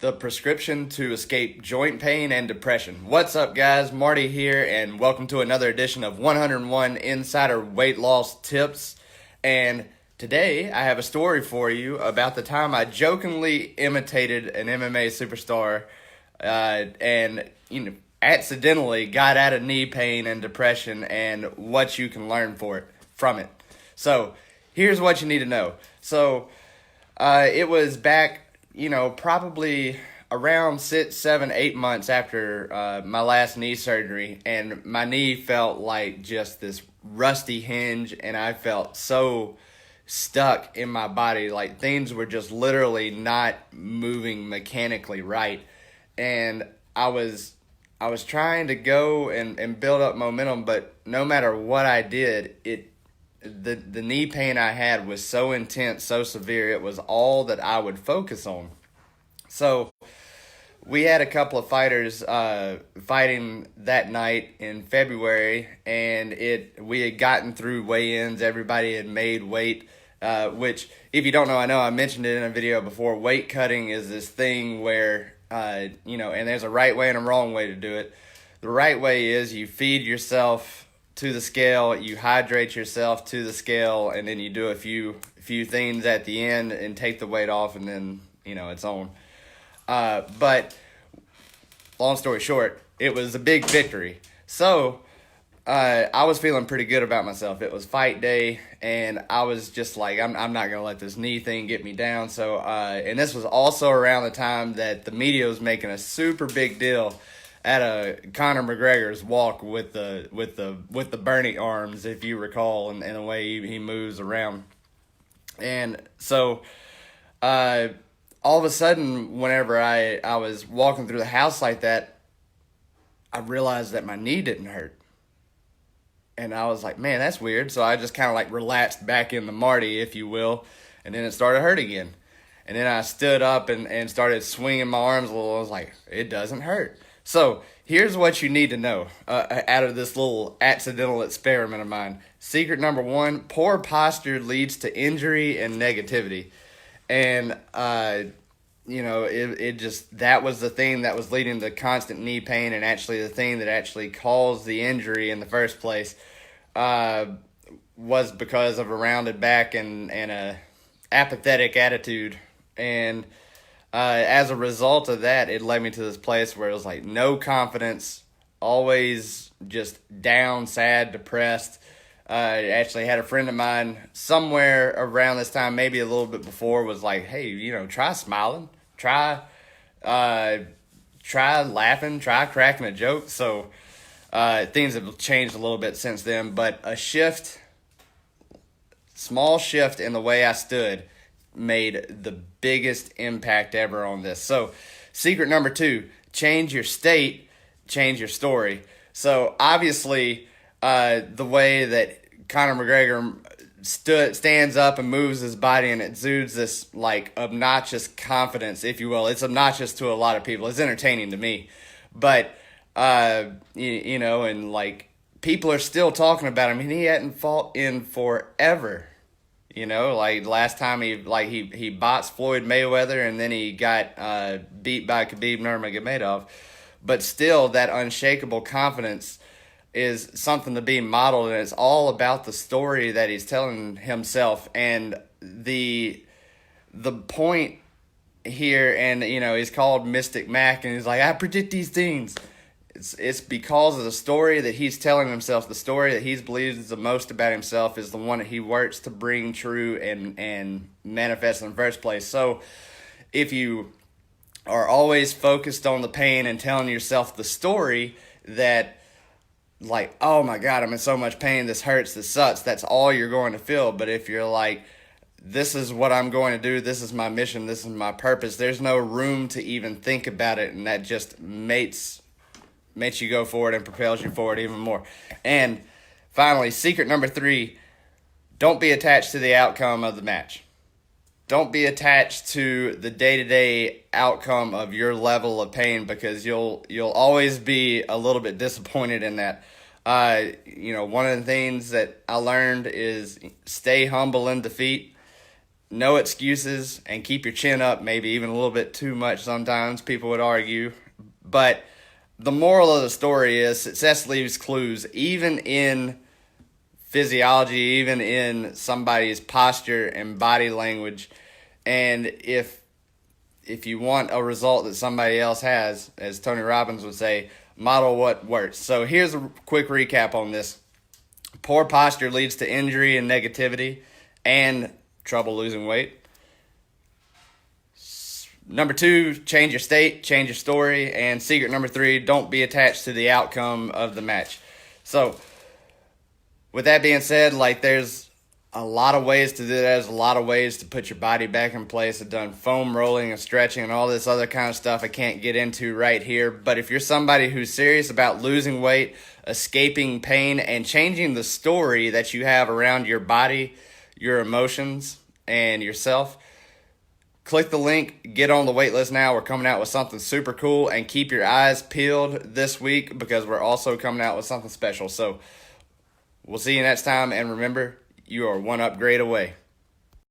The prescription to escape joint pain and depression. What's up, guys? Marty here, and welcome to another edition of 101 Insider Weight Loss Tips. And today, I have a story for you about the time I jokingly imitated an MMA superstar, and accidentally got out of knee pain and depression, and what you can learn from it. So, here's what you need to know. It was back, probably around 6, 7, 8 months after my last knee surgery, and my knee felt like just this rusty hinge, and I felt so stuck in my body, like things were just literally not moving mechanically right, and I was trying to go and build up momentum, but no matter what I did, the knee pain I had was so intense, so severe, it was all that I would focus on. So we had a couple of fighters fighting that night in February, and we had gotten through weigh-ins. Everybody had made weight, which, if you don't know, I know I mentioned it in a video before. Weight cutting is this thing where, and there's a right way and a wrong way to do it. The right way is you feed yourself to the scale, you hydrate yourself to the scale, and then you do a few things at the end and take the weight off, and then it's on. But long story short, it was a big victory. So I was feeling pretty good about myself. It was fight day, and I was just like, I'm not gonna let this knee thing get me down. So and this was also around the time that the media was making a super big deal at a Conor McGregor's walk with the burning arms, if you recall, and the way he moves around. And so all of a sudden, whenever I was walking through the house like that, I realized that my knee didn't hurt. And I was like, man, that's weird. So I just kind of like relaxed back in the Marty, if you will, and then it started hurt again. And then I stood up and started swinging my arms a little. I was like, it doesn't hurt. So here's what you need to know out of this little accidental experiment of mine. Secret number one: poor posture leads to injury and negativity. And, that was the thing that was leading to constant knee pain, and actually the thing that actually caused the injury in the first place was because of a rounded back and a apathetic attitude. And as a result of that, it led me to this place where it was like no confidence, always just down, sad, depressed. I actually had a friend of mine somewhere around this time, maybe a little bit before, was like, hey, try smiling, try laughing, try cracking a joke. So things have changed a little bit since then, but small shift in the way I stood made the biggest impact ever on this. So secret number two: change your state, change your story. So obviously the way that Conor McGregor stands up and moves his body and exudes this like obnoxious confidence, if you will. It's obnoxious to a lot of people. It's entertaining to me, but and like people are still talking about him, and he hadn't fought in forever. Like last time he boxed Floyd Mayweather, and then he got beat by Khabib Nurmagomedov. But still, that unshakable confidence is something to be modeled, and it's all about the story that he's telling himself. And the point here, and he's called Mystic Mac, and he's like, I predict these things. It's because of the story that he's telling himself. The story that he believes the most about himself is the one that he works to bring true and manifest in the first place. So if you are always focused on the pain and telling yourself the story that, like, oh my God, I'm in so much pain, this hurts, this sucks, that's all you're going to feel. But if you're like, this is what I'm going to do, this is my mission, this is my purpose, there's no room to even think about it, and that just makes you go forward and propels you forward even more. And finally, secret number three: don't be attached to the outcome of the match. Don't be attached to the day-to-day outcome of your level of pain, because you'll always be a little bit disappointed in that. One of the things that I learned is stay humble in defeat. no excuses, and keep your chin up, maybe even a little bit too much sometimes, people would argue. But the moral of the story is success leaves clues, even in physiology, even in somebody's posture and body language. And if you want a result that somebody else has, as Tony Robbins would say, model what works. So here's a quick recap on this. Poor posture leads to injury and negativity and trouble losing weight. Number 2, change your state, change your story. And secret number 3, don't be attached to the outcome of the match. So with that being said, like, there's a lot of ways to do that. There's a lot of ways to put your body back in place. I've done foam rolling and stretching and all this other kind of stuff I can't get into right here. But if you're somebody who's serious about losing weight, escaping pain, and changing the story that you have around your body, your emotions, and yourself, click the link, get on the wait list now. We're coming out with something super cool, and keep your eyes peeled this week because we're also coming out with something special. So we'll see you next time, and remember, you are one upgrade away.